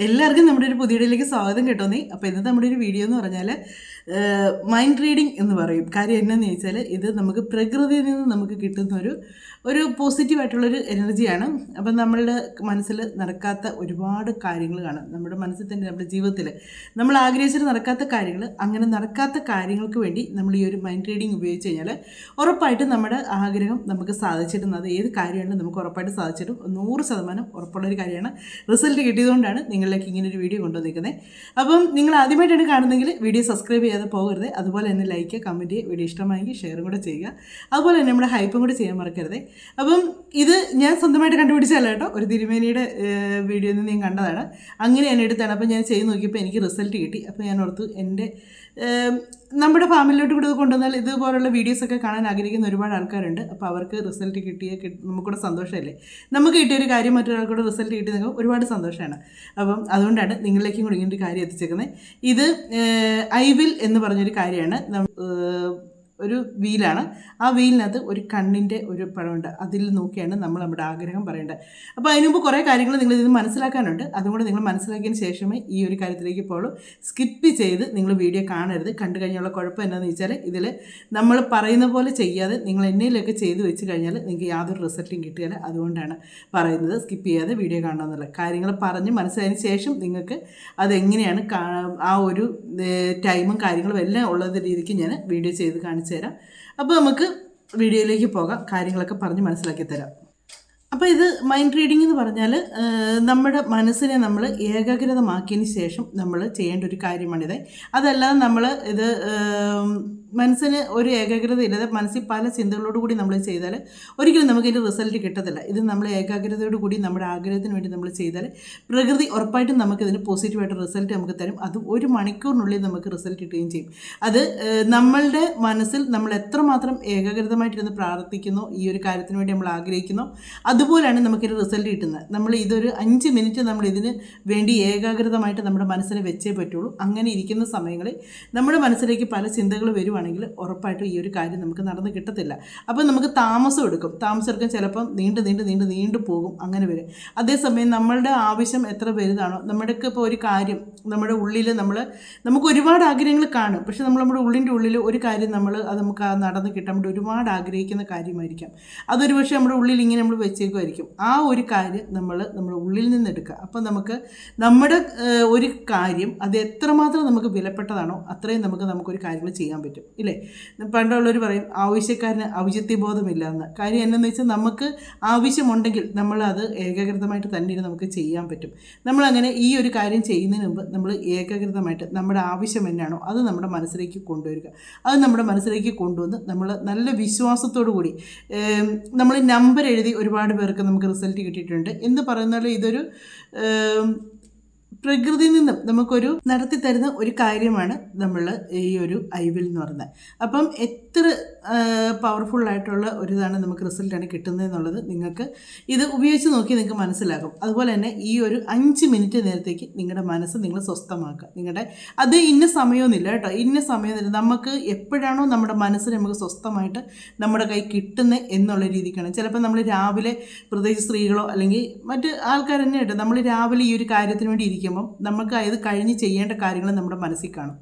എല്ലാവർക്കും നമ്മുടെ ഒരു പുതിയ വീഡിയോയിലേക്ക് സ്വാഗതം കേട്ടോന്നേ. അപ്പോൾ ഇന്നത്തെ നമ്മുടെ ഒരു വീഡിയോ എന്ന് പറഞ്ഞാൽ മൈൻഡ് റീഡിങ് എന്ന് പറയും. കാര്യം എന്നാന്ന് ചോദിച്ചാൽ ഇത് നമുക്ക് പ്രകൃതിയിൽ നിന്ന് നമുക്ക് കിട്ടുന്ന ഒരു പോസിറ്റീവായിട്ടുള്ളൊരു എനർജിയാണ്. അപ്പം നമ്മളുടെ മനസ്സിൽ നടക്കാത്ത ഒരുപാട് കാര്യങ്ങൾ കാണാം. നമ്മുടെ മനസ്സിൽ തന്നെ നമ്മുടെ ജീവിതത്തിൽ നമ്മൾ ആഗ്രഹിച്ചിട്ട് നടക്കാത്ത കാര്യങ്ങൾ, അങ്ങനെ നടക്കാത്ത കാര്യങ്ങൾക്ക് വേണ്ടി നമ്മൾ ഈ ഒരു മൈൻഡ് റീഡിങ് ഉപയോഗിച്ച് കഴിഞ്ഞാൽ ഉറപ്പായിട്ടും നമ്മുടെ ആഗ്രഹം നമുക്ക് സാധിച്ചിരുന്നത്. അത് ഏത് കാര്യമാണെങ്കിലും നമുക്ക് ഉറപ്പായിട്ട് സാധിച്ചിട്ടും 100% ഉറപ്പുള്ളൊരു കാര്യമാണ്. റിസൾട്ട് കിട്ടിയതുകൊണ്ടാണ് നിങ്ങളിലേക്ക് ഇങ്ങനെ ഒരു വീഡിയോ കൊണ്ടുവന്നിരിക്കുന്നത്. അപ്പം നിങ്ങൾ ആദ്യമായിട്ടാണ് കാണുന്നതെങ്കിൽ വീഡിയോ സബ്സ്ക്രൈബ് ചെയ്യാതെ പോകരുത്. അതുപോലെ തന്നെ ലൈക്ക്, കമൻറ്റ് ചെയ്യുക, വീഡിയോ ഇഷ്ടമായെങ്കിൽ ഷെയറും കൂടെ ചെയ്യുക. അതുപോലെ തന്നെ നമ്മുടെ ഹൈപ്പും കൂടെ ചെയ്യാൻ മറക്കരുത്. അപ്പം ഇത് ഞാൻ സ്വന്തമായിട്ട് കണ്ടുപിടിച്ചല്ല കേട്ടോ, ഒരു തിരുമേനിയുടെ വീഡിയോയിൽ നിന്ന് ഞാൻ കണ്ടതാണ്. അങ്ങനെ ഞാൻ എടുത്താണ്. അപ്പോൾ ഞാൻ ചെയ്ത് നോക്കിയപ്പോൾ എനിക്ക് റിസൾട്ട് കിട്ടി. അപ്പോൾ ഞാൻ ഓർത്തു എൻ്റെ നമ്മുടെ ഫാമിലിയിലോട്ട് കൂടെ കൊണ്ടുവന്നാൽ ഇതുപോലുള്ള വീഡിയോസൊക്കെ കാണാൻ ആഗ്രഹിക്കുന്ന ഒരുപാട് ആൾക്കാരുണ്ട്. അപ്പോൾ അവർക്ക് റിസൾട്ട് നമുക്കൂടെ സന്തോഷമല്ലേ. നമുക്ക് കിട്ടിയൊരു കാര്യം മറ്റൊരാൾക്കൂടെ റിസൾട്ട് കിട്ടി നിങ്ങൾക്ക് ഒരുപാട് സന്തോഷമാണ്. അപ്പം അതുകൊണ്ടാണ് നിങ്ങളിലേക്കും കൂടി ഇങ്ങനൊരു കാര്യം എത്തിച്ചേക്കുന്നത്. ഇത് ഐ വിൽ എന്ന് പറഞ്ഞൊരു കാര്യമാണ്. ഒരു വീലാണ്. ആ വീലിനകത്ത് ഒരു കണ്ണിൻ്റെ ഒരു പടമുണ്ട്. അതിൽ നോക്കിയാണ് നമ്മൾ നമ്മുടെ ആഗ്രഹം പറയേണ്ടത്. അപ്പോൾ അതിന് മുമ്പ് കുറേ കാര്യങ്ങൾ നിങ്ങളിത് മനസ്സിലാക്കാനുണ്ട്. അതുകൊണ്ട് നിങ്ങൾ മനസ്സിലാക്കിയതിന് ശേഷമേ ഈ ഒരു കാര്യത്തിലേക്ക് പോകുള്ളൂ. സ്കിപ്പ് ചെയ്ത് നിങ്ങൾ വീഡിയോ കാണരുത്. കണ്ടു കഴിഞ്ഞുള്ള കുഴപ്പം എന്താണെന്ന് വെച്ചാൽ ഇതിൽ നമ്മൾ പറയുന്ന പോലെ ചെയ്യാതെ നിങ്ങൾ എന്നേലൊക്കെ ചെയ്ത് വെച്ച് കഴിഞ്ഞാൽ നിങ്ങൾക്ക് യാതൊരു റിസൾട്ടും കിട്ടുകയില്ല. അതുകൊണ്ടാണ് പറയുന്നത് സ്കിപ്പ് ചെയ്യാതെ വീഡിയോ കാണണമെന്നുള്ള കാര്യങ്ങൾ പറഞ്ഞ് മനസ്സിലായതിന് ശേഷം നിങ്ങൾക്ക് അതെങ്ങനെയാണ് ആ ഒരു ടൈമും കാര്യങ്ങളും എല്ലാം ഉള്ളത് രീതിക്ക് ഞാൻ വീഡിയോ ചെയ്ത് കാണിച്ചു തരാം. അപ്പോൾ നമുക്ക് വീഡിയോയിലേക്ക് പോകാം. കാര്യങ്ങളൊക്കെ പറഞ്ഞ് മനസ്സിലാക്കി തരാം. അപ്പോൾ ഇത് മൈൻഡ് റീഡിംഗ് എന്ന് പറഞ്ഞാൽ നമ്മുടെ മനസ്സിനെ നമ്മൾ ഏകാഗ്രതമാക്കിയതിന് ശേഷം നമ്മൾ ചെയ്യേണ്ട ഒരു കാര്യമാണിത്. അതല്ലാതെ നമ്മൾ ഇത് മനസ്സിന് ഒരു ഏകാഗ്രത ഇല്ലാതെ മനസ്സിൽ പല ചിന്തകളോട് കൂടി നമ്മൾ ചെയ്താൽ ഒരിക്കലും നമുക്കിതിൻ്റെ റിസൾട്ട് കിട്ടത്തില്ല. ഇത് നമ്മൾ ഏകാഗ്രതയോട് കൂടി നമ്മുടെ ആഗ്രഹത്തിന് വേണ്ടി നമ്മൾ ചെയ്താൽ പ്രകൃതി ഉറപ്പായിട്ടും നമുക്കിതിന് പോസിറ്റീവായിട്ട് റിസൾട്ട് നമുക്ക് തരും. അത് 1 മണിക്കൂറിനുള്ളിൽ നമുക്ക് റിസൾട്ട് കിട്ടുകയും ചെയ്യും. അത് നമ്മളുടെ മനസ്സിൽ നമ്മൾ എത്രമാത്രം ഏകാഗ്രതമായിട്ടിരുന്ന് പ്രാർത്ഥിക്കുന്നോ, ഈ ഒരു കാര്യത്തിന് വേണ്ടി നമ്മൾ ആഗ്രഹിക്കുന്നോ, അതുപോലെയാണ് നമുക്കൊരു റിസൾട്ട് കിട്ടുന്നത്. നമ്മൾ ഇതൊരു 5 മിനിറ്റ് നമ്മൾ ഇതിന് വേണ്ടി ഏകാഗ്രതമായിട്ട് നമ്മുടെ മനസ്സിനെ വെച്ചേ പറ്റുള്ളൂ. അങ്ങനെ ഇരിക്കുന്ന സമയങ്ങളിൽ നമ്മുടെ മനസ്സിലേക്ക് പല ചിന്തകൾ വരുവാണെങ്കിൽ ഉറപ്പായിട്ടും ഈ ഒരു കാര്യം നമുക്ക് നടന്ന് കിട്ടത്തില്ല. അപ്പോൾ നമുക്ക് താമസം എടുക്കും. ചിലപ്പം നീണ്ടു പോകും. അങ്ങനെ വരും. അതേസമയം നമ്മളുടെ ആവശ്യം എത്ര വലുതാണോ, നമ്മുടെയൊക്കെ ഇപ്പോൾ ഒരു കാര്യം നമ്മുടെ ഉള്ളിൽ നമുക്ക് ഒരുപാട് ആഗ്രഹങ്ങൾ കാണും. പക്ഷെ നമ്മുടെ ഉള്ളിൽ ഒരു കാര്യം അത് നമുക്ക് നടന്ന് കിട്ടാൻ വേണ്ടി ഒരുപാട് ആഗ്രഹിക്കുന്ന കാര്യമായിരിക്കാം. അതൊരു പക്ഷേ നമ്മുടെ ഉള്ളിൽ ഇങ്ങനെ നമ്മൾ വെച്ചേക്കുമായിരിക്കും. ആ ഒരു കാര്യം നമ്മുടെ ഉള്ളിൽ നിന്ന് എടുക്കുക. അപ്പം നമുക്ക് നമ്മുടെ ഒരു കാര്യം അത് എത്രമാത്രം നമുക്ക് വിലപ്പെട്ടതാണോ അത്രയും നമുക്കൊരു കാര്യങ്ങൾ ചെയ്യാൻ പറ്റും, ഇല്ലേ? പണ്ടുള്ളവർ പറയും ആവശ്യക്കാരന് ഔചിത്യബോധമില്ല എന്ന്. കാര്യം എന്താണെന്ന് വെച്ചാൽ നമുക്ക് ആവശ്യമുണ്ടെങ്കിൽ നമ്മളത് ഏകാഗ്രതമായിട്ട് തന്നെ നമുക്ക് ചെയ്യാൻ പറ്റും. നമ്മളങ്ങനെ ഈ ഒരു കാര്യം ചെയ്യുന്നതിന് മുമ്പ് നമ്മൾ ഏകാഗ്രതമായിട്ട് നമ്മുടെ ആവശ്യം എന്നാണോ അത് നമ്മുടെ മനസ്സിലേക്ക് കൊണ്ടുവരിക. അത് നമ്മുടെ മനസ്സിലേക്ക് കൊണ്ടുവന്ന് നമ്മൾ നല്ല വിശ്വാസത്തോടു കൂടി നമ്മൾ നമ്പർ എഴുതി ഒരുപാട് പേർക്ക് നമുക്ക് റിസൾട്ട് കിട്ടിയിട്ടുണ്ട്. എന്ന് പറയുന്നത് ഇതൊരു പ്രകൃതിയിൽ നിന്നും നമുക്കൊരു നടത്തി തരുന്ന ഒരു കാര്യമാണ് നമ്മൾ ഈ ഒരു ഐ വിൽ എന്ന് പറയുന്നത്. അപ്പം എത്ര പവർഫുള്ളായിട്ടുള്ള ഒരിതാണ് നമുക്ക് റിസൾട്ടാണ് കിട്ടുന്നതെന്നുള്ളത് നിങ്ങൾക്ക് ഇത് ഉപയോഗിച്ച് നോക്കി നിങ്ങൾക്ക് മനസ്സിലാകും. അതുപോലെ തന്നെ ഈ ഒരു 5 മിനിറ്റ് നേരത്തേക്ക് നിങ്ങളുടെ മനസ്സ് നിങ്ങൾ സ്വസ്ഥമാക്കുക. അത് ഇന്ന സമയമൊന്നുമില്ല കേട്ടോ, ഇന്ന സമയമൊന്നുമില്ല. നമുക്ക് എപ്പോഴാണോ നമ്മുടെ മനസ്സിന് നമുക്ക് സ്വസ്ഥമായിട്ട് നമ്മുടെ കൈ കിട്ടുന്നത് എന്നുള്ള രീതിക്കാണ്. ചിലപ്പോൾ നമ്മൾ രാവിലെ, പ്രത്യേകിച്ച് സ്ത്രീകളോ അല്ലെങ്കിൽ മറ്റ് ആൾക്കാർ തന്നെ കേട്ടോ, നമ്മൾ രാവിലെ ഈ ഒരു കാര്യത്തിന് വേണ്ടി ഇരിക്കുമ്പം നമുക്ക് അത് കഴിഞ്ഞ് ചെയ്യേണ്ട കാര്യങ്ങൾ നമ്മുടെ മനസ്സിൽ കാണും.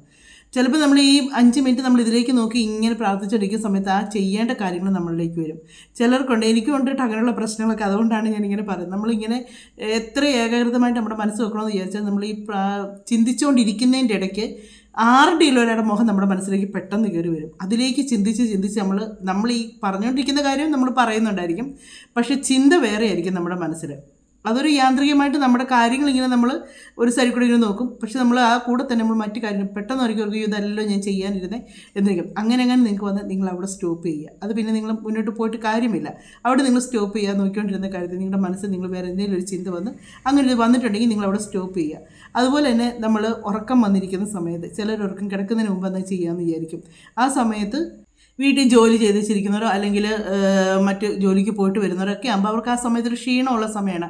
ചിലപ്പോൾ നമ്മൾ ഈ 5 മിനിറ്റ് നമ്മൾ ഇതിലേക്ക് നോക്കി ഇങ്ങനെ പ്രാർത്ഥിച്ചുകൊണ്ടിരിക്കുന്ന സമയത്ത് ആ ചെയ്യേണ്ട കാര്യങ്ങൾ നമ്മളിലേക്ക് വരും. ചിലർക്കുണ്ട്, എനിക്കും ഉണ്ട് അങ്ങനെയുള്ള പ്രശ്നങ്ങളൊക്കെ. അതുകൊണ്ടാണ് ഞാനിങ്ങനെ പറയുന്നത്. നമ്മളിങ്ങനെ എത്ര ഏകാഗ്രതമായിട്ട് നമ്മുടെ മനസ്സ് വെക്കണമെന്ന് വിചാരിച്ചാൽ നമ്മൾ ഈ ചിന്തിച്ചുകൊണ്ടിരിക്കുന്നതിൻ്റെ ഇടയ്ക്ക് 6 ഡീലറുടെ മുഖം നമ്മുടെ മനസ്സിലേക്ക് പെട്ടെന്ന് കയറി വരും. അതിലേക്ക് ചിന്തിച്ച് നമ്മൾ ഈ പറഞ്ഞുകൊണ്ടിരിക്കുന്ന കാര്യം നമ്മൾ പറയുന്നുണ്ടായിരിക്കും, പക്ഷേ ചിന്ത വേറെ ആയിരിക്കും നമ്മുടെ മനസ്സിൽ. അതൊരു യാന്ത്രികമായിട്ട് നമ്മുടെ കാര്യങ്ങൾ ഇങ്ങനെ നമ്മൾ ഒരു സൈഡിൽ കൂടെ ഇങ്ങനെ നോക്കും. പക്ഷെ നമ്മൾ ആ കൂടെ തന്നെ നമ്മൾ മറ്റു കാര്യങ്ങൾ പെട്ടെന്ന് ഒരിക്കലും ഇതല്ലോ ഞാൻ ചെയ്യാനിരുന്നത് എന്നിരിക്കും. അങ്ങനെ നിങ്ങൾക്ക് വന്ന് നിങ്ങൾ അവിടെ സ്റ്റോപ്പ് ചെയ്യുക. അത് പിന്നെ നിങ്ങൾ മുന്നോട്ട് പോയിട്ട് കാര്യമില്ല. അവിടെ നിങ്ങൾ സ്റ്റോപ്പ് ചെയ്യുക. നോക്കിക്കൊണ്ടിരുന്ന കാര്യത്തിൽ നിങ്ങളുടെ മനസ്സിൽ നിങ്ങൾ വേറെ എന്തെങ്കിലും ഒരു ചിന്ത അങ്ങനെ ഇത് വന്നിട്ടുണ്ടെങ്കിൽ നിങ്ങൾ അവിടെ സ്റ്റോപ്പ് ചെയ്യുക. അതുപോലെ തന്നെ നമ്മൾ ഉറക്കം വന്നിരിക്കുന്ന സമയത്ത് ചിലർ ഉറക്കം കിടക്കുന്നതിന് മുമ്പ് എന്നാൽ ചെയ്യാമെന്ന് വിചാരിക്കും. ആ സമയത്ത് വീട്ടിൽ ജോലി ചെയ്ത് വെച്ചിരിക്കുന്നവരോ അല്ലെങ്കിൽ മറ്റ് ജോലിക്ക് പോയിട്ട് വരുന്നവരൊക്കെ ആകുമ്പോൾ അവർക്ക് ആ സമയത്തൊരു ക്ഷീണമുള്ള സമയമാണ്.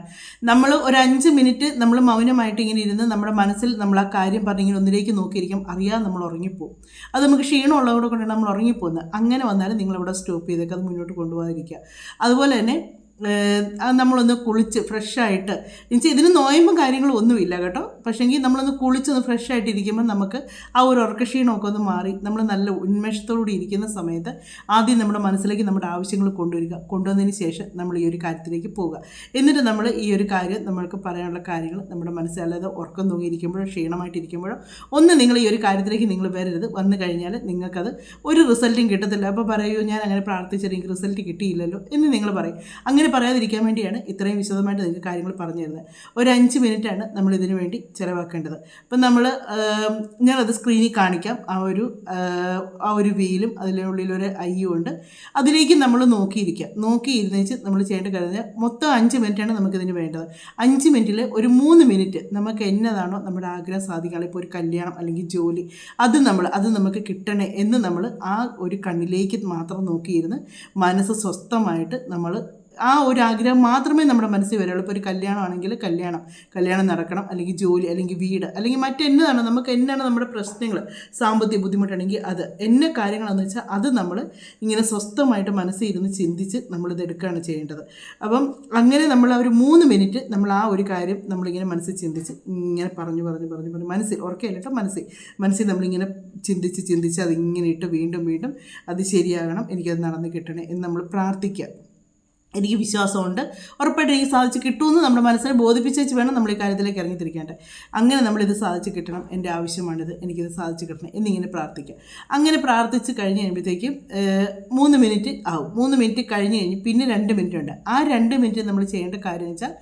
നമ്മൾ ഒരു 5 മിനിറ്റ് നമ്മൾ മൗനമായിട്ട് ഇങ്ങനെ ഇരുന്ന് നമ്മുടെ മനസ്സിൽ നമ്മൾ ആ കാര്യം പറഞ്ഞിങ്ങനെ ഒന്നിലേക്ക് നോക്കിയിരിക്കും. അറിയാതെ നമ്മൾ ഉറങ്ങിപ്പോവും. അത് നമുക്ക് ക്ഷീണമുള്ളതുകൊണ്ട് കൊണ്ടാണ് നമ്മൾ ഉറങ്ങിപ്പോകുന്നത്. അങ്ങനെ വന്നാലും നിങ്ങളവിടെ സ്റ്റോപ്പ് ചെയ്തേക്ക്, അത് മുന്നോട്ട് കൊണ്ടുപോകാതിരിക്കുക. അതുപോലെ തന്നെ നമ്മളൊന്ന് കുളിച്ച് ഫ്രഷായിട്ട് എന്നുവെച്ചാൽ ഇതിന് നോയമ്പും കാര്യങ്ങളും ഒന്നുമില്ല കേട്ടോ. പക്ഷേങ്കിൽ നമ്മളൊന്ന് കുളിച്ചൊന്ന് ഫ്രഷായിട്ടിരിക്കുമ്പോൾ നമുക്ക് ആ ഒരു ഉറക്കക്ഷീണമൊക്കെ ഒന്ന് മാറി നമ്മൾ നല്ല ഉന്മേഷത്തോടുകൂടി ഇരിക്കുന്ന സമയത്ത് ആദ്യം നമ്മുടെ മനസ്സിലേക്ക് നമ്മുടെ ആവശ്യങ്ങൾ കൊണ്ടുവന്നതിന് ശേഷം നമ്മൾ ഈ ഒരു കാര്യത്തിലേക്ക് പോവുക. എന്നിട്ട് നമ്മൾ ഈ ഒരു കാര്യം നമ്മൾക്ക് പറയാനുള്ള കാര്യങ്ങൾ നമ്മുടെ മനസ്സിൽ, അല്ലാതെ ഉറക്കം തൂങ്ങിയിരിക്കുമ്പോഴോ ക്ഷീണമായിട്ടിരിക്കുമ്പോഴോ ഒന്ന് നിങ്ങൾ ഈ ഒരു കാര്യത്തിലേക്ക് നിങ്ങൾ വരരുത്. വന്നു കഴിഞ്ഞാൽ നിങ്ങൾക്കത് ഒരു റിസൾട്ടും കിട്ടത്തില്ല. അപ്പോൾ പറയൂ, ഞാൻ അങ്ങനെ പ്രാർത്ഥിച്ചിട്ട് എനിക്ക് റിസൾട്ട് കിട്ടിയില്ലല്ലോ എന്ന് നിങ്ങൾ പറയും. അങ്ങനെ പറയാതിരിക്കാൻ വേണ്ടിയാണ് ഇത്രയും വിശദമായിട്ട് നിങ്ങൾക്ക് കാര്യങ്ങൾ പറഞ്ഞു തരുന്നത്. ഒരു 5 മിനിറ്റാണ് നമ്മൾ ഇതിനു വേണ്ടി ചിലവാക്കേണ്ടത്. അപ്പം ഞാനത് സ്ക്രീനിൽ കാണിക്കാം. ആ ഒരു വീലും അതിനുള്ളിലൊരു ഐയും ഉണ്ട്. അതിലേക്ക് നമ്മൾ നോക്കിയിരുന്നേച്ച് നമ്മൾ ചെയ്യേണ്ട കാര്യം മൊത്തം 5 മിനിറ്റാണ് നമുക്കിതിന് വേണ്ടത്. 5 മിനിറ്റിൽ ഒരു 3 മിനിറ്റ് നമുക്ക് എന്നതാണോ നമ്മുടെ ആഗ്രഹം സാധിക്കാനുള്ള, ഇപ്പോൾ ഒരു കല്യാണം അല്ലെങ്കിൽ ജോലി, അത് നമുക്ക് കിട്ടണേ എന്ന് നമ്മൾ ആ ഒരു കണ്ണിലേക്ക് മാത്രം നോക്കിയിരുന്ന് മനസ്സ് സ്വസ്ഥമായിട്ട് നമ്മൾ ആ ഒരു ആഗ്രഹം മാത്രമേ നമ്മുടെ മനസ്സിൽ വരുള്ളൂ. ഇപ്പോൾ ഒരു കല്യാണമാണെങ്കിൽ കല്യാണം നടക്കണം, അല്ലെങ്കിൽ ജോലി, അല്ലെങ്കിൽ വീട്, അല്ലെങ്കിൽ മറ്റെന്നതാണോ നമുക്ക് എന്നാണ് നമ്മുടെ പ്രശ്നങ്ങൾ, സാമ്പത്തിക ബുദ്ധിമുട്ടാണെങ്കിൽ അത് എന്ന കാര്യങ്ങളെന്ന് വെച്ചാൽ അത് നമ്മൾ ഇങ്ങനെ സ്വസ്ഥമായിട്ട് മനസ്സിൽ ഇരുന്ന് ചിന്തിച്ച് നമ്മളിത് എടുക്കുകയാണ് ചെയ്യേണ്ടത്. അപ്പം അങ്ങനെ നമ്മൾ ആ ഒരു 3 മിനിറ്റ് നമ്മൾ ആ ഒരു കാര്യം നമ്മളിങ്ങനെ മനസ്സിൽ ചിന്തിച്ച് ഇങ്ങനെ പറഞ്ഞു മനസ്സിൽ ഉറക്കമല്ല കേട്ടോ, മനസ്സിൽ നമ്മളിങ്ങനെ ചിന്തിച്ച് അതിങ്ങനെ ഇട്ട് വീണ്ടും അത് ശരിയാകണം, എനിക്കത് നടന്ന് കിട്ടണേ എന്ന് നമ്മൾ പ്രാർത്ഥിക്കുക. എനിക്ക് വിശ്വാസമുണ്ട്, ഉറപ്പായിട്ട് എനിക്ക് സാധിച്ച് കിട്ടുമെന്ന് നമ്മുടെ മനസ്സിനെ ബോധിപ്പിച്ചേച്ച് വേണം നമ്മൾ ഈ കാര്യത്തിലേക്ക് ഇറങ്ങിത്തിരിക്കേണ്ടത്. അങ്ങനെ നമ്മളിത് സാധിച്ച് കിട്ടണം, എൻ്റെ ആവശ്യമാണിത്, എനിക്കിത് സാധിച്ച് കിട്ടണം എന്നിങ്ങനെ പ്രാർത്ഥിക്കുക. അങ്ങനെ പ്രാർത്ഥിച്ച് കഴിഞ്ഞ് കഴിയുമ്പോഴത്തേക്കും 3 മിനിറ്റ് ആവും. 3 മിനിറ്റ് കഴിഞ്ഞ് പിന്നെ 2 മിനിറ്റ് ഉണ്ട്. ആ 2 മിനിറ്റ് നമ്മൾ ചെയ്യേണ്ട കാര്യം എന്ന് വെച്ചാൽ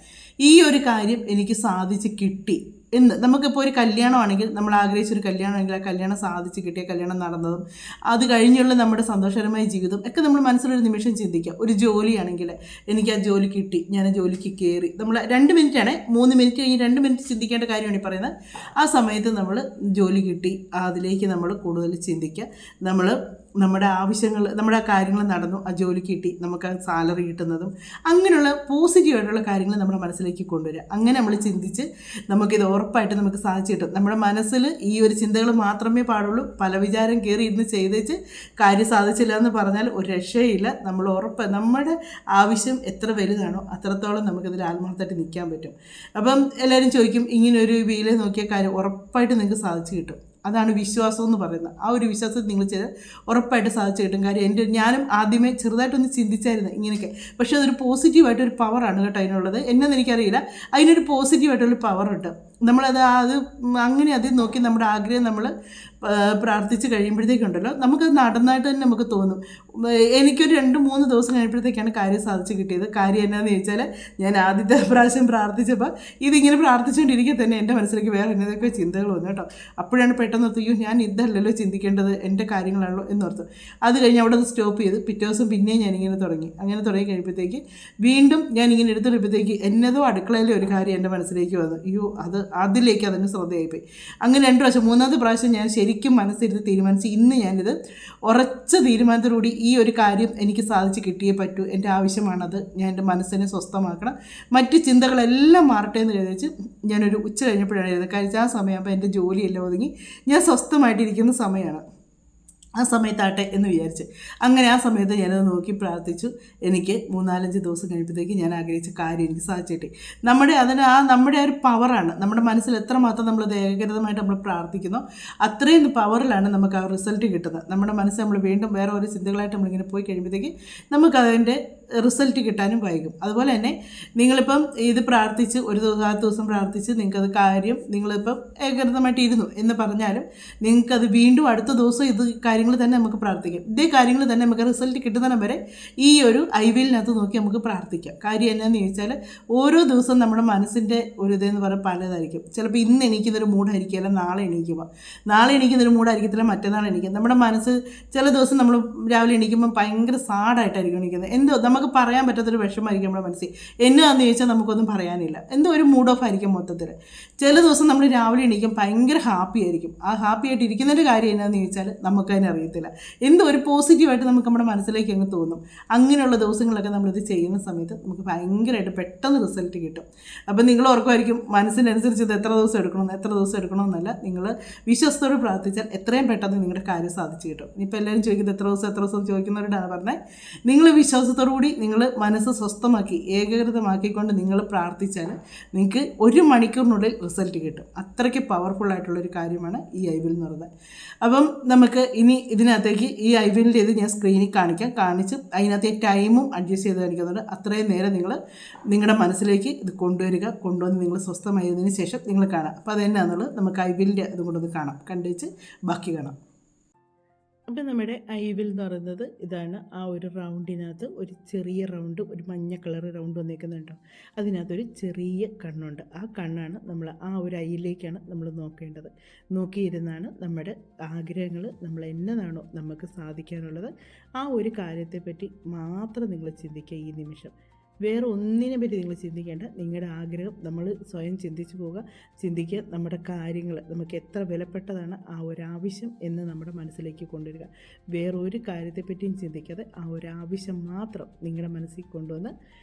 ഈ ഒരു കാര്യം എനിക്ക് സാധിച്ച് കിട്ടി എന്ന്. നമുക്കിപ്പോൾ ഒരു കല്യാണമാണെങ്കിൽ, നമ്മൾ ആഗ്രഹിച്ചൊരു കല്യാണമാണെങ്കിൽ ആ കല്യാണം സാധിച്ച് കിട്ടിയ, കല്യാണം നടന്നതും അത് കഴിഞ്ഞുള്ള നമ്മുടെ സന്തോഷകരമായ ജീവിതം ഒക്കെ നമ്മൾ മനസ്സിലൊരു നിമിഷം ചിന്തിക്കുക. ഒരു ജോലിയാണെങ്കിൽ എനിക്ക് ആ ജോലി കിട്ടി, ഞാൻ ആ ജോലിക്ക് കയറി. നമ്മൾ 2 മിനിറ്റാണ്, 3 മിനിറ്റ് കഴിഞ്ഞ് 2 മിനിറ്റ് ചിന്തിക്കേണ്ട കാര്യമാണ് ഈ പറയുന്നത്. ആ സമയത്ത് നമ്മൾ ജോലി കിട്ടി, അതിലേക്ക് നമ്മൾ കൂടുതൽ ചിന്തിക്കുക. നമ്മുടെ ആവശ്യങ്ങൾ, നമ്മുടെ ആ കാര്യങ്ങൾ നടന്നു, ആ ജോലി കിട്ടി, നമുക്ക് ആ സാലറി കിട്ടുന്നതും അങ്ങനെയുള്ള പോസിറ്റീവായിട്ടുള്ള കാര്യങ്ങൾ നമ്മുടെ മനസ്സിലേക്ക് കൊണ്ടുവരിക. അങ്ങനെ നമ്മൾ ചിന്തിച്ച് നമുക്കിത് ഉറപ്പായിട്ട് നമുക്ക് സാധിച്ചു കിട്ടും. നമ്മുടെ മനസ്സിൽ ഈ ഒരു ചിന്തകൾ മാത്രമേ പാടുള്ളൂ. പല വിചാരം കയറി ഇരുന്ന് ചെയ്തേച്ച് കാര്യം സാധിച്ചില്ല എന്ന് പറഞ്ഞാൽ ഒരു രക്ഷയില്ല. നമ്മൾ നമ്മുടെ ആവശ്യം എത്ര വലുതാണോ അത്രത്തോളം നമുക്കിതിൽ ആത്മാർത്ഥമായിട്ട് നിൽക്കാൻ പറ്റും. അപ്പം എല്ലാവരും ചോദിക്കും, ഇങ്ങനൊരു വീല് നോക്കിയ കാര്യം ഉറപ്പായിട്ട് നിങ്ങൾക്ക് സാധിച്ചു കിട്ടും. അതാണ് വിശ്വാസം എന്ന് പറയുന്നത്. ആ ഒരു വിശ്വാസം നിങ്ങൾ ചെയ്ത് ഉറപ്പായിട്ട് സാധിച്ചു കിട്ടും. കാര്യം ഞാനും ആദ്യമേ ചെറുതായിട്ടൊന്ന് ചിന്തിച്ചായിരുന്നു ഇങ്ങനെയൊക്കെ, പക്ഷേ അതൊരു പോസിറ്റീവായിട്ടൊരു പവറാണ് കേട്ടോ അതിനുള്ളത്. എന്നെന്ന് എനിക്കറിയില്ല, അതിനൊരു പോസിറ്റീവായിട്ടൊരു പവറുണ്ട്. അങ്ങനെ അതിൽ നോക്കി നമ്മുടെ ആഗ്രഹം നമ്മൾ പ്രാർത്ഥിച്ച് കഴിയുമ്പോഴത്തേക്കുണ്ടല്ലോ നമുക്കത് നടന്നായിട്ട് തന്നെ നമുക്ക് തോന്നും. എനിക്കൊരു 2-3 ദിവസം കഴിയുമ്പോഴത്തേക്കാണ് കാര്യം സാധിച്ച് കിട്ടിയത്. കാര്യം എന്നാന്ന് ചോദിച്ചാൽ, ഞാൻ ആദ്യത്തെ പ്രാവശ്യം പ്രാർത്ഥിച്ചപ്പോൾ ഇതിങ്ങനെ പ്രാർത്ഥിച്ചുകൊണ്ടിരിക്കുക തന്നെ എൻ്റെ മനസ്സിലേക്ക് വേറെ എന്നതൊക്കെ ചിന്തകൾ വന്നു കേട്ടോ. അപ്പോഴാണ് പെട്ടെന്ന് ഓർത്തു, ഞാൻ ഇതല്ലല്ലോ ചിന്തിക്കേണ്ടത്, എൻ്റെ കാര്യങ്ങളാണല്ലോ എന്നോർത്തു. അത് കഴിഞ്ഞ് അവിടെ സ്റ്റോപ്പ് ചെയ്ത് പിറ്റേ ദിവസം പിന്നെയും ഞാനിങ്ങനെ അങ്ങനെ തുടങ്ങി കഴിയുമ്പോഴത്തേക്ക് വീണ്ടും ഞാനിങ്ങനെ എടുത്തെടുപ്പോഴത്തേക്ക് എന്നതോ അടുക്കളയിലെ ഒരു കാര്യം എൻ്റെ മനസ്സിലേക്ക് വന്നു. അതിലേക്ക് അതിന് ശ്രദ്ധയായിപ്പോയി. അങ്ങനെ 2 പ്രാവശ്യം, 3ാമത്തെ പ്രാവശ്യം ഞാൻ ശരിക്കും മനസ്സിരുന്ന് തീരുമാനിച്ച് ഇന്ന് ഞാനിത് ഉറച്ച തീരുമാനത്തോടുകൂടി ഈ ഒരു കാര്യം എനിക്ക് സാധിച്ച് കിട്ടിയേ പറ്റൂ, എൻ്റെ ആവശ്യമാണത്, ഞാൻ എൻ്റെ മനസ്സിനെ സ്വസ്ഥമാക്കണം, മറ്റ് ചിന്തകളെല്ലാം മാറട്ടെ എന്ന് വിചാരിച്ച് ഞാനൊരു ഉച്ച കഴിഞ്ഞപ്പോഴാണ് എഴുതുന്നത്. കഴിച്ച ആ സമയമാകുമ്പോൾ എൻ്റെ ജോലിയെല്ലാം ഒതുങ്ങി ഞാൻ സ്വസ്ഥമായിട്ടിരിക്കുന്ന സമയമാണ്. ആ സമയത്താട്ടെ എന്ന് വിചാരിച്ച് അങ്ങനെ ആ സമയത്ത് ഞാനത് നോക്കി പ്രാർത്ഥിച്ചു. എനിക്ക് 3-4-5 ദിവസം കഴിയുമ്പോഴത്തേക്ക് ഞാൻ ആഗ്രഹിച്ച കാര്യം എനിക്ക് സാധിച്ചിട്ട് നമ്മുടെ ആ ഒരു പവറാണ്. നമ്മുടെ മനസ്സിൽ എത്രമാത്രം നമ്മൾ ഏകഗ്രതമായിട്ട് നമ്മൾ പ്രാർത്ഥിക്കുന്നോ അത്രയും പവറിലാണ് നമുക്ക് ആ റിസൾട്ട് കിട്ടുന്നത്. നമ്മുടെ മനസ്സ് നമ്മൾ വീണ്ടും വേറെ ഓരോ ചിന്തകളായിട്ട് നമ്മളിങ്ങനെ പോയി കഴിയുമ്പോഴത്തേക്ക് നമുക്കതിൻ്റെ റിസൾട്ട് കിട്ടാനും വൈകും. അതുപോലെ തന്നെ നിങ്ങളിപ്പം ഇത് പ്രാർത്ഥിച്ച് ഒരു ദിവസം പ്രാർത്ഥിച്ച് നിങ്ങൾക്കത് കാര്യം നിങ്ങളിപ്പം ഏകഗ്രതമായിട്ട് ഇരുന്നു എന്ന് പറഞ്ഞാലും നിങ്ങൾക്കത് വീണ്ടും അടുത്ത ദിവസം ഇത് കാര്യങ്ങൾ തന്നെ നമുക്ക് പ്രാർത്ഥിക്കാം. ഇതേ കാര്യങ്ങൾ തന്നെ നമുക്ക് റിസൾട്ട് കിട്ടുന്നതിന് വരെ ഈ ഒരു ഐവിലിനകത്ത് നോക്കി നമുക്ക് പ്രാർത്ഥിക്കാം. കാര്യം എന്നാന്ന് ചോദിച്ചാൽ ഓരോ ദിവസവും നമ്മുടെ മനസ്സിൻ്റെ ഒരു ഇതെന്ന് പറയുന്നത് പലതായിരിക്കും. ചിലപ്പോൾ ഇന്ന് എണീക്കുന്നൊരു മൂഡായിരിക്കില്ല, നാളെ എണീക്കുന്നൊരു മൂഡായിരിക്കത്തില്ല, മറ്റന്നാൾ എണീക്കുക. നമ്മുടെ മനസ്സ് ചില ദിവസം നമ്മൾ രാവിലെ എണീക്കുമ്പോൾ ഭയങ്കര സാഡായിട്ടായിരിക്കും എണീക്കുന്നത്. എന്തോ നമുക്ക് പറയാൻ പറ്റാത്തൊരു വിഷമമായിരിക്കും നമ്മുടെ മനസ്സിൽ. എന്നാന്ന് ചോദിച്ചാൽ നമുക്കൊന്നും പറയാനില്ല, എന്തോ ഒരു മൂഡ് ഓഫ് ആയിരിക്കും മൊത്തത്തിൽ. ചില ദിവസം നമ്മൾ രാവിലെ എണീക്കും ഭയങ്കര ഹാപ്പി ആയിരിക്കും. ആ ഹാപ്പി ആയിട്ട് ഇരിക്കുന്നൊരു കാര്യം എന്നാന്ന് ചോദിച്ചാൽ നമുക്ക് അതിനെ അറിയത്തില്ല. എന്തോ ഒരു പോസിറ്റീവായിട്ട് നമുക്ക് നമ്മുടെ മനസ്സിലേക്ക് അങ്ങ് തോന്നും. അങ്ങനെയുള്ള ദിവസങ്ങളൊക്കെ നമ്മളിത് ചെയ്യുന്ന സമയത്ത് നമുക്ക് ഭയങ്കരമായിട്ട് പെട്ടെന്ന് റിസൾട്ട് കിട്ടും. അപ്പം നിങ്ങൾ ഓർക്കുമായിരിക്കും മനസ്സിനനുസരിച്ച് ഇത് എത്ര ദിവസം എടുക്കണമെന്നല്ല, നിങ്ങൾ വിശ്വസ്തയോട് പ്രാർത്ഥിച്ചാൽ എത്രയും പെട്ടെന്ന് നിങ്ങളുടെ കാര്യം സാധിച്ചു കിട്ടും. ഇനിയിപ്പോൾ എല്ലാവരും ചോദിക്കുന്നത് എത്ര ദിവസം ചോദിക്കുന്നവരോടാണ് പറഞ്ഞത്. നിങ്ങൾ വിശ്വാസത്തോടു കൂടി നിങ്ങൾ മനസ്സ് സ്വസ്ഥമാക്കി ഏകാഗ്രതമാക്കിക്കൊണ്ട് നിങ്ങൾ പ്രാർത്ഥിച്ചാൽ നിങ്ങൾക്ക് 1 മണിക്കൂറിനുള്ളിൽ റിസൾട്ട് കിട്ടും. അത്രയ്ക്ക് പവർഫുള്ളായിട്ടുള്ളൊരു കാര്യമാണ് ഈ ഐവിൽ എന്ന് പറയുന്നത്. അപ്പം നമുക്ക് ഇനി ഇതിനകത്തേക്ക് ഈ ഐവിലിൻ്റെ ഇത് ഞാൻ സ്ക്രീനിൽ കാണിച്ച് അതിനകത്തെ ടൈമും അഡ്ജസ്റ്റ് ചെയ്ത് കാണിക്കുന്നുണ്ട്. അത്രയും നേരം നിങ്ങൾ നിങ്ങളുടെ മനസ്സിലേക്ക് ഇത് കൊണ്ടുവന്ന് നിങ്ങൾ സ്വസ്ഥമായതിനു ശേഷം നിങ്ങൾ കാണാം. അപ്പോൾ അതെന്നാന്നുള്ളത് നമുക്ക് ഐവിലിൻ്റെ അതും കൊണ്ടൊന്ന് കാണാം, കണ്ടുവച്ച് ബാക്കി കാണാം. അപ്പം നമ്മുടെ ഐവിൽ എന്ന് പറയുന്നത് ഇതാണ്. ആ ഒരു റൗണ്ടിനകത്ത് ഒരു ചെറിയ റൗണ്ട്, ഒരു മഞ്ഞ കളർ റൗണ്ട് വന്നേക്കുന്നുണ്ടോ, അതിനകത്തൊരു ചെറിയ കണ്ണുണ്ട്. ആ കണ്ണാണ് നമ്മൾ ആ ഒരു ഐയിലേക്കാണ് നമ്മൾ നോക്കേണ്ടത്. നോക്കിയിരുന്നാണ് നമ്മുടെ ആഗ്രഹങ്ങൾ നമ്മൾ എന്നതാണോ നമുക്ക് സാധിക്കാനുള്ളത് ആ ഒരു കാര്യത്തെപ്പറ്റി മാത്രം നിങ്ങൾ ചിന്തിക്കുക ഈ നിമിഷം. വേറെ ഒന്നിനെ പറ്റി നിങ്ങൾ ചിന്തിക്കേണ്ട. നിങ്ങളുടെ ആഗ്രഹം നമ്മൾ സ്വയം ചിന്തിച്ചു ചിന്തിക്കുക. നമ്മുടെ കാര്യങ്ങൾ നമുക്ക് എത്ര വിലപ്പെട്ടതാണ് ആ ഒരാവശ്യം എന്ന് നമ്മുടെ മനസ്സിലേക്ക് കൊണ്ടുവരിക. വേറൊരു കാര്യത്തെപ്പറ്റിയും ചിന്തിക്കാതെ ആ ഒരാവശ്യം മാത്രം നിങ്ങളുടെ മനസ്സിൽ കൊണ്ടുവന്ന്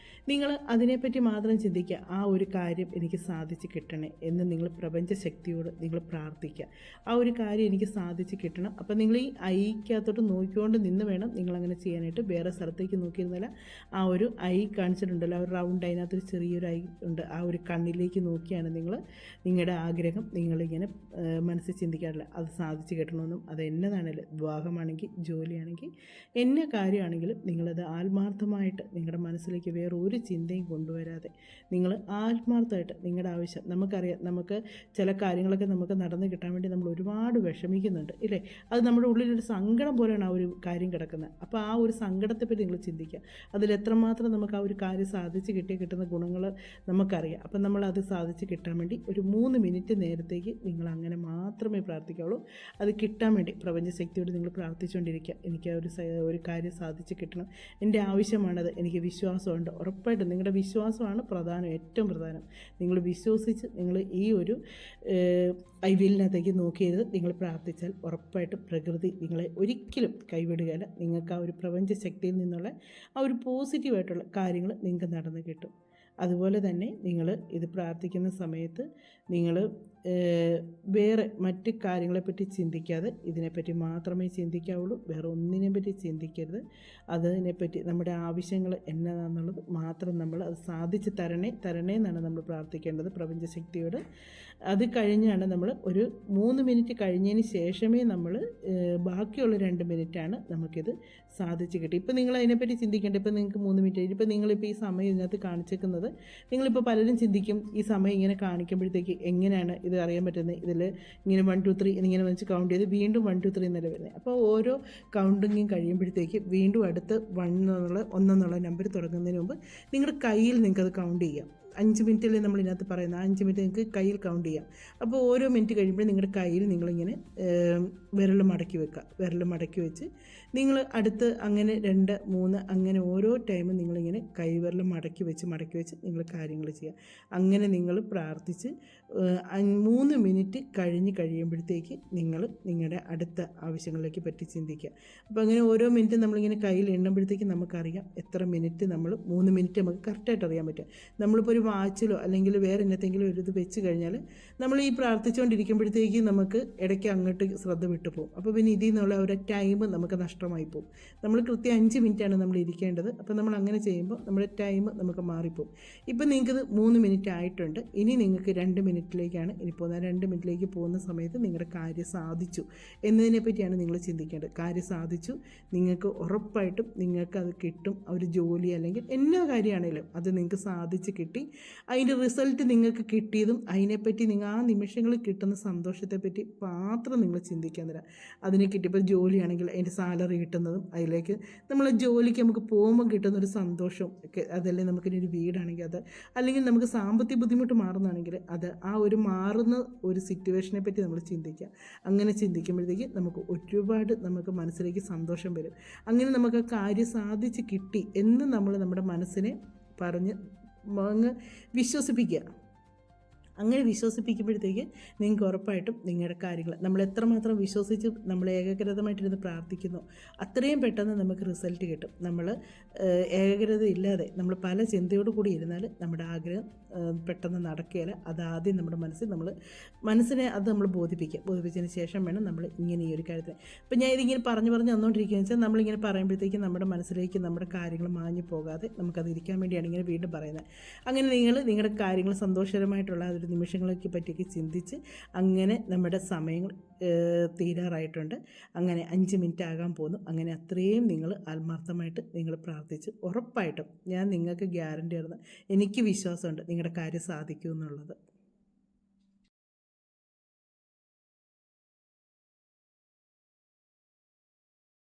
നിങ്ങൾ അതിനെപ്പറ്റി മാത്രം ചിന്തിക്കുക. ആ ഒരു കാര്യം എനിക്ക് സാധിച്ച് കിട്ടണേ എന്ന് നിങ്ങൾ പ്രപഞ്ചശക്തിയോട് നിങ്ങൾ പ്രാർത്ഥിക്കുക. ആ ഒരു കാര്യം എനിക്ക് സാധിച്ച് കിട്ടണം. അപ്പം നിങ്ങൾ ഈ ഐക്കകത്തോട്ട് നോക്കിക്കൊണ്ട് നിന്ന് വേണം നിങ്ങളങ്ങനെ ചെയ്യാനായിട്ട്. വേറെ സ്ഥലത്തേക്ക് നോക്കിയിരുന്നില്ല. ആ ഒരു ഐ കാണിച്ചിട്ടുണ്ടല്ലോ, ആ ഒരു റൗണ്ട്, അതിനകത്തൊരു ചെറിയൊരു ഐ ഉണ്ട്. ആ ഒരു കണ്ണിലേക്ക് നോക്കിയാണ് നിങ്ങൾ നിങ്ങളുടെ ആഗ്രഹം നിങ്ങളിങ്ങനെ മനസ്സിൽ ചിന്തിക്കാറില്ല. അത് സാധിച്ച് കിട്ടണമെന്നും അത് എന്നതാണെങ്കിലും, വിവാഹമാണെങ്കിൽ ജോലിയാണെങ്കിൽ എന്ന കാര്യമാണെങ്കിലും നിങ്ങളത് ആത്മാർത്ഥമായിട്ട് നിങ്ങളുടെ മനസ്സിലേക്ക് വേറെ ഒരു ചിന്തയും കൊണ്ടുവരാതെ നിങ്ങൾ ആത്മാർത്ഥമായിട്ട് നിങ്ങളുടെ ആവശ്യം, നമുക്കറിയാം നമുക്ക് ചില കാര്യങ്ങളൊക്കെ നമുക്ക് നടന്നു കിട്ടാൻ വേണ്ടി നമ്മൾ ഒരുപാട് വിഷമിക്കുന്നുണ്ട് ഇല്ലേ. അത് നമ്മുടെ ഉള്ളിലൊരു സങ്കടം പോലെയാണ് ആ ഒരു കാര്യം കിടക്കുന്നത്. അപ്പോൾ ആ ഒരു സങ്കടത്തെപ്പറ്റി നിങ്ങൾ ചിന്തിക്കുക. അതിലെത്രമാത്രം നമുക്ക് ആ ഒരു കാര്യം സാധിച്ച് കിട്ടുന്ന ഗുണങ്ങൾ നമുക്കറിയാം. അപ്പം നമ്മളത് സാധിച്ച് കിട്ടാൻ വേണ്ടി ഒരു 3 മിനിറ്റ് നേരത്തേക്ക് നിങ്ങൾ അങ്ങനെ മാത്രമേ പ്രാർത്ഥിക്കാവുള്ളൂ. അത് കിട്ടാൻ വേണ്ടി പ്രപഞ്ചശക്തിയോട് നിങ്ങൾ പ്രാർത്ഥിച്ചുകൊണ്ടിരിക്കുക. എനിക്ക് ഒരു കാര്യം സാധിച്ച് കിട്ടണം, എൻ്റെ ആവശ്യമാണത്, എനിക്ക് വിശ്വാസമുണ്ട്. ഉറപ്പായിട്ടും നിങ്ങളുടെ വിശ്വാസമാണ് ഏറ്റവും പ്രധാനം. നിങ്ങൾ വിശ്വസിച്ച് നിങ്ങൾ ഈ ഒരു ഐവിലിനകത്തേക്ക് നോക്കിയത് നിങ്ങൾ പ്രാർത്ഥിച്ചാൽ ഉറപ്പായിട്ടും പ്രകൃതി നിങ്ങളെ ഒരിക്കലും കൈവിടുകയില്ല. നിങ്ങൾക്ക് ആ ഒരു പ്രപഞ്ചശക്തിയിൽ നിന്നുള്ള ആ ഒരു പോസിറ്റീവായിട്ടുള്ള കാര്യങ്ങൾ നിങ്ങൾക്ക് നടന്നു കിട്ടും. അതുപോലെ തന്നെ നിങ്ങൾ ഇത് പ്രാർത്ഥിക്കുന്ന സമയത്ത് നിങ്ങൾ വേറെ മറ്റ് കാര്യങ്ങളെപ്പറ്റി ചിന്തിക്കാതെ ഇതിനെപ്പറ്റി മാത്രമേ ചിന്തിക്കാവുള്ളൂ. വേറെ ഒന്നിനെ പറ്റി ചിന്തിക്കരുത്. അതിനെപ്പറ്റി നമ്മുടെ ആവശ്യങ്ങൾ എന്നതാണെന്നുള്ളത് മാത്രം നമ്മൾ അത് സാധിച്ച് തരണേ എന്നാണ് നമ്മൾ പ്രാർത്ഥിക്കേണ്ടത് പ്രപഞ്ചശക്തിയോട്. അത് കഴിഞ്ഞാണ് നമ്മൾ ഒരു 3 മിനിറ്റ് കഴിഞ്ഞതിന് ശേഷമേ നമ്മൾ ബാക്കിയുള്ള 2 മിനിറ്റാണ് നമുക്കിത് സാധിച്ച് കിട്ടും. ഇപ്പോൾ നിങ്ങൾ അതിനെപ്പറ്റി ചിന്തിക്കേണ്ട. ഇപ്പോൾ നിങ്ങൾക്ക് 3 മിനിറ്റ് കഴിഞ്ഞ് ഇപ്പോൾ നിങ്ങളിപ്പോൾ ഈ സമയം ഇതിനകത്ത് കാണിച്ചേക്കുന്നത്, നിങ്ങളിപ്പോൾ പലരും ചിന്തിക്കും ഈ സമയം ഇങ്ങനെ കാണിക്കുമ്പോഴത്തേക്ക് എങ്ങനെയാണ് ഇത് അറിയാൻ പറ്റുന്നത്. ഇതിൽ ഇങ്ങനെ 1 2 3 എന്നിങ്ങനെ വെച്ച് കൗണ്ട് ചെയ്ത് വീണ്ടും 1 2 3 എന്നല്ല വരുന്നത്. അപ്പോൾ ഓരോ കൗണ്ടിങ്ങും കഴിയുമ്പോഴത്തേക്ക് വീണ്ടും അടുത്ത് 1 എന്നുള്ള നമ്പർ തുടങ്ങുന്നതിന് മുമ്പ് നിങ്ങളുടെ കയ്യിൽ നിങ്ങൾക്കത് കൗണ്ട് ചെയ്യാം. 5 മിനിറ്റിൽ നമ്മൾ ഇതിനകത്ത് പറയുന്നത് 5 മിനിറ്റ് നിങ്ങൾക്ക് കയ്യിൽ കൗണ്ട് ചെയ്യാം. അപ്പോൾ ഓരോ മിനിറ്റ് കഴിയുമ്പോൾ നിങ്ങളുടെ കയ്യിൽ നിങ്ങളിങ്ങനെ വിരൽ മടക്കി വെച്ച് നിങ്ങൾ അടുത്ത് അങ്ങനെ 2 3 അങ്ങനെ ഓരോ ടൈമും നിങ്ങളിങ്ങനെ കൈവിരൽ മടക്കി വെച്ച് നിങ്ങൾ കാര്യങ്ങൾ ചെയ്യുക. അങ്ങനെ നിങ്ങൾ പ്രാർത്ഥിച്ച് 3 മിനിറ്റ് കഴിയുമ്പോഴത്തേക്ക് നിങ്ങൾ നിങ്ങളുടെ അടുത്ത ആവശ്യങ്ങളിലേക്ക് പറ്റി ചിന്തിക്കുക. അപ്പോൾ അങ്ങനെ ഓരോ മിനിറ്റ് നമ്മളിങ്ങനെ കയ്യിൽ എണ്ണുമ്പോഴത്തേക്ക് നമുക്കറിയാം എത്ര മിനിറ്റ് 3 മിനിറ്റ് നമുക്ക് കറക്റ്റായിട്ട് അറിയാൻ പറ്റും. നമ്മളിപ്പോൾ ഒരു വാച്ചിലോ അല്ലെങ്കിൽ വേറെ എന്തെങ്കിലും ഒരു ഇത് വെച്ച് കഴിഞ്ഞാൽ നമ്മൾ ഈ പ്രാർത്ഥിച്ചുകൊണ്ടിരിക്കുമ്പോഴത്തേക്ക് നമുക്ക് ഇടയ്ക്ക് അങ്ങോട്ട് ശ്രദ്ധ വിട്ടു പോകും. അപ്പോൾ പിന്നെ ഇതിൽ നിന്നുള്ള ഒരു ടൈം നമുക്ക് നഷ്ടമായി പോകും. നമ്മൾ കൃത്യം 5 മിനിറ്റാണ് നമ്മൾ ഇരിക്കേണ്ടത്. അപ്പോൾ നമ്മൾ അങ്ങനെ ചെയ്യുമ്പോൾ നമ്മുടെ ടൈം നമുക്ക് മാറിപ്പോകും. ഇപ്പം നിങ്ങൾക്കിത് 3 മിനിറ്റ് ആയിട്ടുണ്ട്. ഇനി നിങ്ങൾക്ക് 2 മിനിറ്റിലേക്കാണ് ഇനി പോകുന്നത്. 2 മിനിറ്റിലേക്ക് പോകുന്ന സമയത്ത് നിങ്ങളുടെ കാര്യം സാധിച്ചു എന്നതിനെ പറ്റിയാണ് നിങ്ങൾ ചിന്തിക്കേണ്ടത്. കാര്യം സാധിച്ചു, നിങ്ങൾക്ക് ഉറപ്പായിട്ടും നിങ്ങൾക്കത് കിട്ടും. ഒരു ജോലി അല്ലെങ്കിൽ എല്ലാ കാര്യമാണെങ്കിലും അത് നിങ്ങൾക്ക് സാധിച്ച് കിട്ടി. അതിൻ്റെ റിസൾട്ട് നിങ്ങൾക്ക് കിട്ടിയതും അതിനെപ്പറ്റി നിങ്ങൾ ആ നിമിഷങ്ങളിൽ കിട്ടുന്ന സന്തോഷത്തെപ്പറ്റി മാത്രം നിങ്ങൾ ചിന്തിക്കാൻ തരാം. അതിനെ കിട്ടിയപ്പോൾ ജോലിയാണെങ്കിൽ അതിൻ്റെ സാലറി കിട്ടുന്നതും അതിലേക്ക് നമ്മൾ ജോലിക്ക് നമുക്ക് പോകുമ്പോൾ കിട്ടുന്നൊരു സന്തോഷവും ഒക്കെ, അതല്ലേ നമുക്കിനി ഒരു വീടാണെങ്കിൽ അത്, അല്ലെങ്കിൽ നമുക്ക് സാമ്പത്തിക ബുദ്ധിമുട്ട് മാറുന്നതാണെങ്കിൽ അത്, ആ ഒരു മാറുന്ന ഒരു സിറ്റുവേഷനെ പറ്റി നമ്മൾ ചിന്തിക്കുക. അങ്ങനെ ചിന്തിക്കുമ്പോഴത്തേക്ക് നമുക്ക് ഒരുപാട് നമുക്ക് മനസ്സിലേക്ക് സന്തോഷം വരും. അങ്ങനെ നമുക്ക് കാര്യം സാധിച്ച് കിട്ടി എന്ന് നമ്മൾ നമ്മുടെ മനസ്സിനെ പറഞ്ഞ് അങ്ങ് വിശ്വസിപ്പിക്കുക. അങ്ങനെ വിശ്വസിപ്പിക്കുമ്പോഴത്തേക്ക് നിങ്ങൾക്ക് ഉറപ്പായിട്ടും നിങ്ങളുടെ കാര്യങ്ങൾ നമ്മൾ എത്രമാത്രം വിശ്വസിച്ച് നമ്മൾ ഏകാഗ്രതമായിട്ടിരുന്ന് പ്രാർത്ഥിക്കുന്നു അത്രയും പെട്ടെന്ന് നമുക്ക് റിസൾട്ട് കിട്ടും. നമ്മൾ ഏകാഗ്രത ഇല്ലാതെ നമ്മൾ പല ചിന്തയോട് കൂടി ഇരുന്നാൽ നമ്മുടെ ആഗ്രഹം പെട്ടെന്ന് നടക്കുകയില്ല. അതാദ്യം നമ്മുടെ മനസ്സിനെ അത് നമ്മൾ ബോധിപ്പിച്ചതിന് ശേഷം വേണം നമ്മൾ ഇങ്ങനെ ഈ ഒരു കാര്യത്തിന്. ഇപ്പം ഞാൻ ഇതിങ്ങനെ പറഞ്ഞു വന്നുകൊണ്ടിരിക്കുകയെന്ന് വെച്ചാൽ നമ്മളിങ്ങനെ പറയുമ്പോഴത്തേക്കും നമ്മുടെ മനസ്സിലേക്ക് നമ്മുടെ കാര്യങ്ങൾ മാഞ്ഞു പോകാതെ നമുക്കതിരിക്കാൻ വേണ്ടിയാണ് ഇങ്ങനെ വീണ്ടും പറയുന്നത്. അങ്ങനെ നിങ്ങളുടെ കാര്യങ്ങൾ സന്തോഷകരമായിട്ടുള്ള ഒരു നിമിഷങ്ങളെ പറ്റിയൊക്കെ ചിന്തിച്ച് അങ്ങനെ നമ്മുടെ സമയങ്ങൾ തീരാറായിട്ടുണ്ട്. അങ്ങനെ 5 മിനിറ്റ് ആകാൻ പോകുന്നു. അങ്ങനെ അത്രയും നിങ്ങൾ ആത്മാർത്ഥമായിട്ട് നിങ്ങൾ പ്രാർത്ഥിച്ച് ഉറപ്പായിട്ടും ഞാൻ നിങ്ങൾക്ക് ഗ്യാരണ്ടി തരുന്ന എനിക്ക് വിശ്വാസമുണ്ട് നിങ്ങളുടെ കാര്യം സാധിക്കും എന്നുള്ളത്.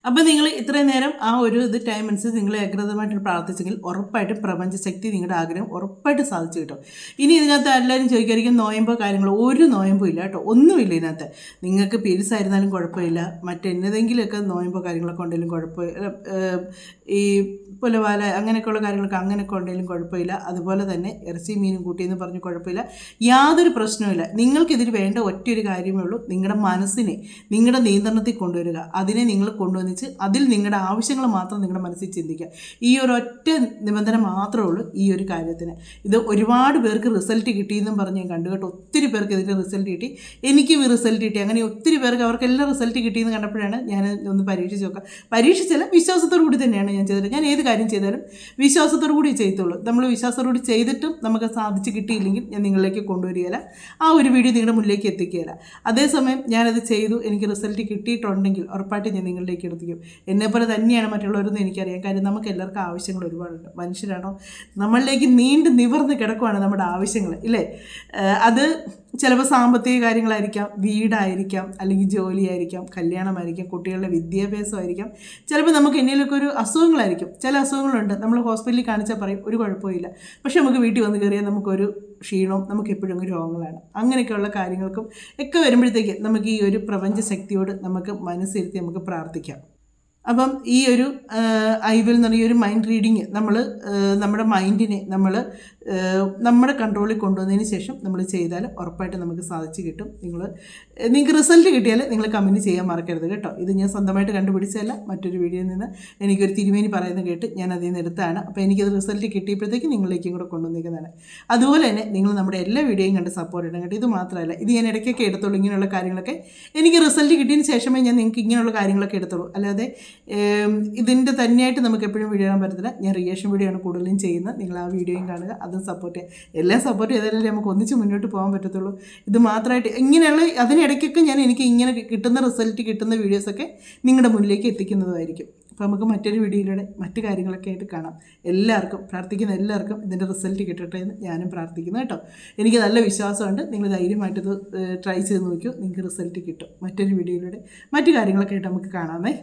അപ്പോൾ നിങ്ങൾ ഇത്രയും നേരം ആ ഒരു ടൈം അനുസരിച്ച് നിങ്ങൾ ഏകൃതമായിട്ട് പ്രാർത്ഥിച്ചെങ്കിൽ ഉറപ്പായിട്ടും പ്രപഞ്ചശക്തി നിങ്ങളുടെ ആഗ്രഹം ഉറപ്പായിട്ട് സാധിച്ചു കിട്ടും. ഇനി ഇതിനകത്ത് എല്ലാവരും ചോദിക്കായിരിക്കും നോയമ്പോ കാര്യങ്ങളോ, ഒരു നോയമ്പോ ഇല്ല കേട്ടോ, ഒന്നുമില്ല ഇതിനകത്ത്. നിങ്ങൾക്ക് പീരീഡ്സ് ആയിരുന്നാലും കുഴപ്പമില്ല, മറ്റെന്നതെങ്കിലുമൊക്കെ നോയമ്പോ കാര്യങ്ങളൊക്കെ ഉണ്ടെങ്കിലും കുഴപ്പമില്ല, ഈ പുലവാല അങ്ങനെയൊക്കെയുള്ള അങ്ങനെയൊക്കെ ഉണ്ടെങ്കിലും കുഴപ്പമില്ല. അതുപോലെ തന്നെ ഇറച്ചി മീനും കൂട്ടിയെന്ന് പറഞ്ഞ് കുഴപ്പമില്ല, യാതൊരു പ്രശ്നവുമില്ല. നിങ്ങൾക്കിതിന് വേണ്ട ഒറ്റയൊരു കാര്യമേ ഉള്ളൂ, നിങ്ങളുടെ മനസ്സിനെ നിങ്ങളുടെ നിയന്ത്രണത്തിൽ കൊണ്ടുവരിക. അതിനെ നിങ്ങൾ കൊണ്ടുവന്നിച്ച് അതിൽ നിങ്ങളുടെ ആവശ്യങ്ങൾ മാത്രം നിങ്ങളുടെ മനസ്സിൽ ചിന്തിക്കുക. ഈ ഒരു ഒറ്റ നിബന്ധന മാത്രമേ ഉള്ളൂ ഈ ഒരു കാര്യത്തിന്. ഇത് ഒരുപാട് പേർക്ക് റിസൾട്ട് കിട്ടിയെന്നും പറഞ്ഞ് ഞാൻ കണ്ടു കേട്ടോ. ഒത്തിരി പേർക്ക് ഇതിൻ്റെ റിസൾട്ട് കിട്ടി, എനിക്കും ഈ റിസൾട്ട് കിട്ടി. അങ്ങനെ ഒത്തിരി പേർക്ക് അവർക്കെല്ലാം റിസൾട്ട് കിട്ടിയെന്ന് കണ്ടപ്പോഴാണ് ഞാൻ ഒന്ന് പരീക്ഷിച്ച് നോക്കാം. പരീക്ഷിച്ചാൽ വിശ്വാസത്തോടു കൂടി തന്നെയാണ് ഞാൻ ചെയ്തത്. ഞാൻ ഏത് കാര്യം ചെയ്താലും വിശ്വാസത്തോടു കൂടി ചെയ്തുള്ളൂ. നമ്മൾ വിശ്വാസത്തോടു കൂടി ചെയ്തിട്ടും നമുക്ക് സാധിച്ച് കിട്ടിയില്ലെങ്കിൽ ഞാൻ നിങ്ങളിലേക്ക് കൊണ്ടുവരികയില്ല, ആ ഒരു വീഡിയോ നിങ്ങളുടെ മുന്നിലേക്ക് എത്തിക്കുകയില്ല. അതേസമയം ഞാനത് ചെയ്തു, എനിക്ക് റിസൾട്ട് കിട്ടിയിട്ടുണ്ടെങ്കിൽ ഉറപ്പായിട്ടും ഞാൻ നിങ്ങളിലേക്ക് എത്തിക്കും. എന്നെപ്പോലെ തന്നെയാണ് മറ്റുള്ളവരെന്ന് എനിക്കറിയാം. കാര്യം നമുക്ക് എല്ലാവർക്കും ആവശ്യങ്ങൾ ഒരുപാടുണ്ട്. മനുഷ്യരാണോ, നമ്മളിലേക്ക് നീണ്ടു നിവർന്ന് കിടക്കുവാണ് നമ്മുടെ ആവശ്യങ്ങൾ ഇല്ലേ. അത് ചിലപ്പോൾ സാമ്പത്തിക കാര്യങ്ങളായിരിക്കാം, വീടായിരിക്കാം, അല്ലെങ്കിൽ ജോലിയായിരിക്കാം, കല്യാണമായിരിക്കാം, കുട്ടികളുടെ വിദ്യാഭ്യാസമായിരിക്കാം, ചിലപ്പോൾ നമുക്ക് എന്നേലൊക്കെ ഒരു അസുഖങ്ങളായിരിക്കും. ചില അസുഖങ്ങളുണ്ട്, നമ്മൾ ഹോസ്പിറ്റലിൽ കാണിച്ചാൽ പറയും ഒരു കുഴപ്പമില്ല, പക്ഷെ നമുക്ക് വീട്ടിൽ വന്ന് കയറിയാൽ നമുക്കൊരു ക്ഷീണവും, നമുക്ക് എപ്പോഴും രോഗങ്ങളാണ്. അങ്ങനെയൊക്കെയുള്ള കാര്യങ്ങൾക്കും ഒക്കെ വരുമ്പോഴത്തേക്ക് നമുക്ക് ഈ ഒരു പ്രപഞ്ച ശക്തിയോട് നമുക്ക് മനസ്സിരുത്തി നമുക്ക് പ്രാർത്ഥിക്കാം. അപ്പം ഈ ഒരു ഐവിൽ എന്ന് പറഞ്ഞ ഒരു മൈൻഡ് റീഡിങ് നമ്മുടെ മൈൻഡിനെ നമ്മുടെ കൺട്രോളിൽ കൊണ്ടുവന്നതിന് ശേഷം നമ്മൾ ചെയ്താൽ ഉറപ്പായിട്ട് നമുക്ക് സാധിച്ച് കിട്ടും. നിങ്ങൾക്ക് റിസൾട്ട് കിട്ടിയാൽ നിങ്ങൾ കമൻറ്റ് ചെയ്യാൻ മറക്കരുത് കേട്ടോ. ഇത് ഞാൻ സ്വന്തമായിട്ട് കണ്ടുപിടിച്ചതല്ല, മറ്റൊരു വീഡിയോയിൽ നിന്ന് എനിക്കൊരു തിരുമേനി പറയുന്നത് കേട്ട് ഞാൻ അതിൽ നിന്ന് എടുത്താണ്. അപ്പോൾ എനിക്കത് റിസൾട്ട് കിട്ടിയപ്പോഴത്തേക്ക് നിങ്ങളിലേക്കും കൂടെ കൊണ്ടുവന്നിരിക്കുന്നതാണ്. അതുപോലെ തന്നെ നിങ്ങൾ നമ്മുടെ എല്ലാ വീഡിയോയും കണ്ട് സപ്പോർട്ട് ചെയ്യണം കേട്ടോ. ഇത് മാത്രമല്ല, ഇത് ഞാൻ ഇടയ്ക്കൊക്കെ എടുത്തോളൂ. ഇങ്ങനെയുള്ള കാര്യങ്ങളൊക്കെ എനിക്ക് റിസൾട്ട് കിട്ടിയതിന് ശേഷമേ ഞാൻ നിങ്ങൾക്ക് ഇങ്ങനെയുള്ള കാര്യങ്ങളൊക്കെ എടുത്തോളൂ. അല്ലാതെ ഇതിൻ്റെ തന്നെയായിട്ട് നമുക്ക് എപ്പോഴും വീഡിയോ ഇടാൻ പറ്റത്തില്ല. ഞാൻ റിയാക്ഷൻ വീഡിയോ ആണ് കൂടുതലും ചെയ്യുന്നത്. നിങ്ങൾ ആ വീഡിയോയും കാണുക, അതും സപ്പോർട്ട് ചെയ്യുക. എല്ലാം സപ്പോർട്ട് ചെയ്താലേ നമുക്ക് ഒന്നിച്ച് മുന്നോട്ട് പോകാൻ പറ്റത്തുള്ളൂ. ഇത് മാത്രമായിട്ട് ഇങ്ങനെയുള്ള അതിനിടയ്ക്കൊക്കെ എനിക്ക് ഇങ്ങനെ കിട്ടുന്ന റിസൾട്ട് കിട്ടുന്ന വീഡിയോസൊക്കെ നിങ്ങളുടെ മുന്നിലേക്ക് എത്തിക്കുന്നതായിരിക്കും. അപ്പോൾ നമുക്ക് മറ്റൊരു വീഡിയോയിലൂടെ മറ്റു കാര്യങ്ങളൊക്കെ ആയിട്ട് കാണാം. പ്രാർത്ഥിക്കുന്ന എല്ലാവർക്കും ഇതിൻ്റെ റിസൾട്ട് കിട്ടട്ടെ എന്ന് ഞാനും പ്രാർത്ഥിക്കുന്നു കേട്ടോ. എനിക്ക് നല്ല വിശ്വാസമുണ്ട്. നിങ്ങൾ ധൈര്യമായിട്ടത് ട്രൈ ചെയ്ത് നോക്കൂ, നിങ്ങൾക്ക് റിസൾട്ട് കിട്ടും. മറ്റൊരു വീഡിയോയിലൂടെ മറ്റു കാര്യങ്ങളൊക്കെ ആയിട്ട് നമുക്ക് കാണാമേ.